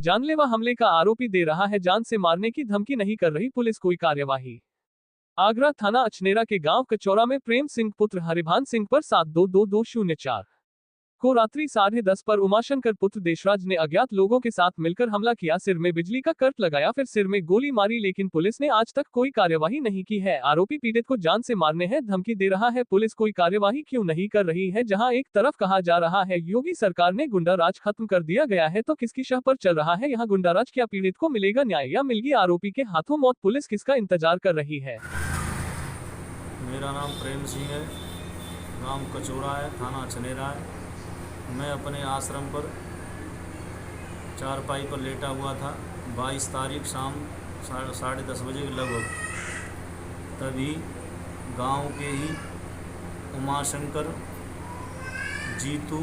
जानलेवा हमले का आरोपी दे रहा है जान से मारने की धमकी, नहीं कर रही पुलिस कोई कार्यवाही। आगरा थाना अचनेरा के गांव कचौरा में प्रेम सिंह पुत्र हरिभान सिंह पर 7-2-2-2-0-4 को रात्रि 10:30 पर उमाशंकर पुत्र देशराज ने अज्ञात लोगों के साथ मिलकर हमला किया, सिर में बिजली का करंट लगाया, फिर सिर में गोली मारी, लेकिन पुलिस ने आज तक कोई कार्यवाही नहीं की है। आरोपी पीड़ित को जान से मारने है धमकी दे रहा है, पुलिस कोई कार्यवाही क्यों नहीं कर रही है? जहां एक तरफ कहा जा रहा है योगी सरकार ने गुंडा राज खत्म कर दिया गया है, तो किसकी शह पर चल रहा है यहाँ गुंडा राज? क्या पीड़ित को मिलेगा न्याय या मिलेगी आरोपी के हाथों मौत? पुलिस किसका इंतजार कर रही है? मेरा नाम प्रेम सिंह है, गांव कचौरा है, थाना अचनेरा है। मैं अपने आश्रम पर चारपाई पर लेटा हुआ था 22 तारीख शाम 10:30 बजे के लगभग। तभी गांव के ही उमाशंकर, जीतू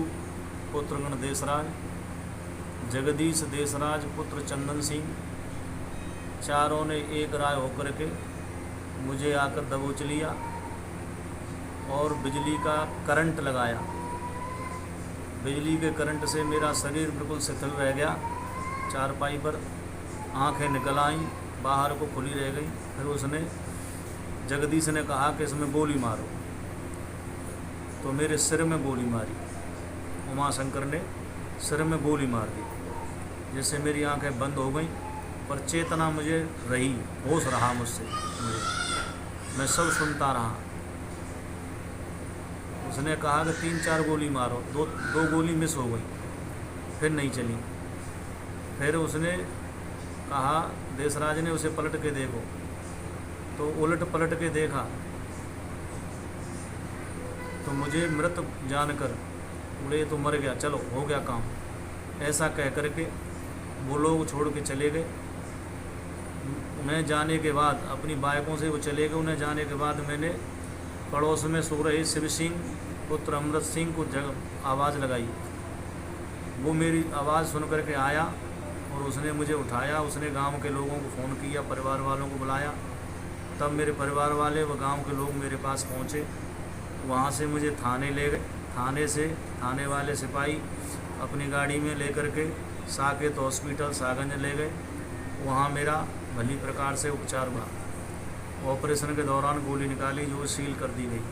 पुत्र गण देशराज, जगदीश देशराज पुत्र चंदन सिंह, चारों ने एक राय होकर के मुझे आकर दबोच लिया और बिजली का करंट लगाया। बिजली के करंट से मेरा शरीर बिल्कुल शिथिल रह गया, चारपाई पर आंखें निकल आईं, बाहर को खुली रह गई। फिर उसने जगदीश ने कहा कि इसमें गोली मारो, तो मेरे सिर में गोली मारी। उमाशंकर ने सिर में गोली मार दी, जिससे मेरी आंखें बंद हो गईं, पर चेतना मुझे रही, होश रहा मुझसे, मैं सब सुनता रहा। उसने कहा कि 3-4 गोली मारो, दो गोली मिस हो गई, फिर नहीं चली। फिर उसने कहा, देशराज ने उसे पलट के देखो, तो उलट पलट के देखा तो मुझे मृत जानकर बोले तो मर गया, चलो हो गया काम। ऐसा कह करके वो लोग छोड़ के चले गए। उन्हें जाने के बाद अपनी बाइकों से वो चले गए। उन्हें जाने के बाद मैंने पड़ोस में सो रहे शिव सिंह पुत्र अमृत सिंह को आवाज़ लगाई। वो मेरी आवाज़ सुन करके आया और उसने मुझे उठाया। उसने गांव के लोगों को फ़ोन किया, परिवार वालों को बुलाया। तब मेरे परिवार वाले व गांव के लोग मेरे पास पहुंचे। वहां से मुझे थाने ले गए। थाने से थाने वाले सिपाही अपनी गाड़ी में लेकर के साकेत हॉस्पिटल सागंज ले गए। वहाँ मेरा भली प्रकार से उपचार हुआ। ऑपरेशन के दौरान गोली निकाली जो सील कर दी गई।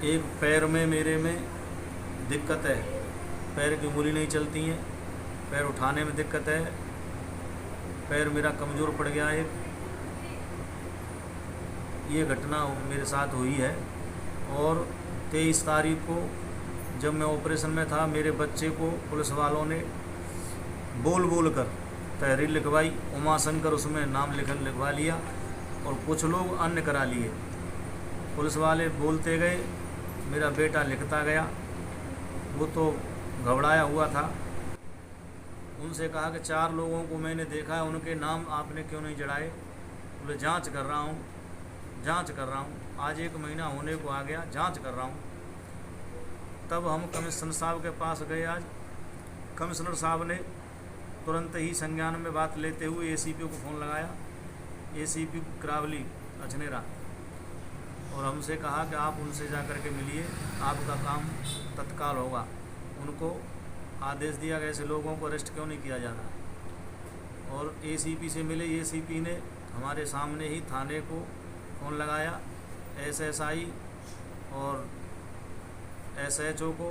एक पैर में मेरे में दिक्कत है, पैर की उंगली नहीं चलती हैं, पैर उठाने में दिक्कत है, पैर मेरा कमज़ोर पड़ गया है। ये घटना मेरे साथ हुई है। और 23 तारीख को जब मैं ऑपरेशन में था, मेरे बच्चे को पुलिस वालों ने बोल कर तहरीर लिखवाई। उमाशंकर उसमें नाम लिखवा लिया और कुछ लोग अन्य करा लिए। पुलिस वाले बोलते गए, मेरा बेटा लिखता गया। वो तो घबराया हुआ था। उनसे कहा कि 4 लोगों को मैंने देखा है, उनके नाम आपने क्यों नहीं जड़ाए? बोले जांच कर रहा हूँ। आज 1 महीना होने को आ गया, जांच कर रहा हूँ। तब हम कमिश्नर साहब के पास गए। आज कमिश्नर साहब ने तुरंत ही संज्ञान में बात लेते हुए एसीपी को फ़ोन लगाया, एसीपी करावली अचनेरा, और हमसे कहा कि आप उनसे जा कर के मिलिए, आपका काम तत्काल होगा। उनको आदेश दिया गया ऐसे लोगों को अरेस्ट क्यों नहीं किया जा रहा। और एसीपी से मिले। एसीपी ने हमारे सामने ही थाने को फ़ोन लगाया, एसएसआई और एसएचओ को।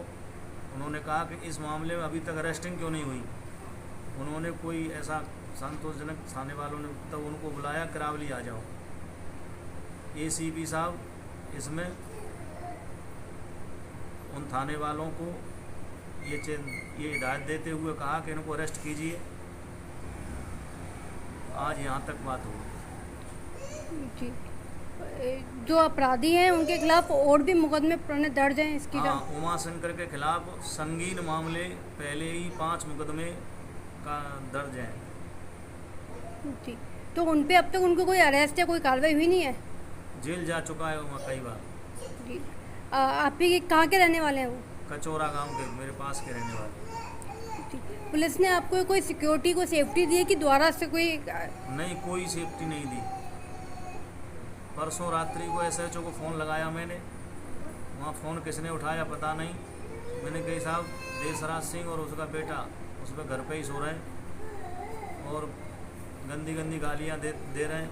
उन्होंने कहा कि इस मामले में अभी तक अरेस्टिंग क्यों नहीं हुई। उन्होंने कोई ऐसा संतोषजनक, थाने वालों ने तब उनको बुलाया, करावली आ जाओ। एसीपी साहब इसमें उन थाने वालों को ये हिदायत देते हुए कहा कि इनको अरेस्ट कीजिए। आज यहाँ तक बात हुई। जी, जो अपराधी हैं उनके खिलाफ और भी मुकदमे दर्ज हैं इसकी? हाँ, उमाशंकर के खिलाफ संगीन मामले पहले ही 5 मुकदमे का दर्ज है। जी, तो उन पे अब तक उनको कोई अरेस्ट या कोई कार्रवाई हुई नहीं है? जेल जा चुका है वहाँ कई बार। जी, आप ही कहाँ के रहने वाले हैं वो? कचौरा गांव के मेरे पास के रहने वाले। पुलिस ने आपको कोई सिक्योरिटी को सेफ्टी दी है कि द्वारा से कोई? नहीं, कोई सेफ्टी नहीं दी। परसों रात्रि को एसएचओ को फ़ोन लगाया मैंने, वहाँ फ़ोन किसने उठाया पता नहीं। मैंने कही साहब देशराज सिंह और उसका बेटा उस पर घर पे ही सो रहे हैं और गंदी गंदी गालियाँ दे रहे हैं।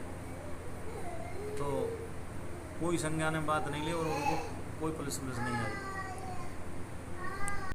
तो कोई संज्ञान में बात नहीं ली और उनको कोई पुलिस नहीं आई।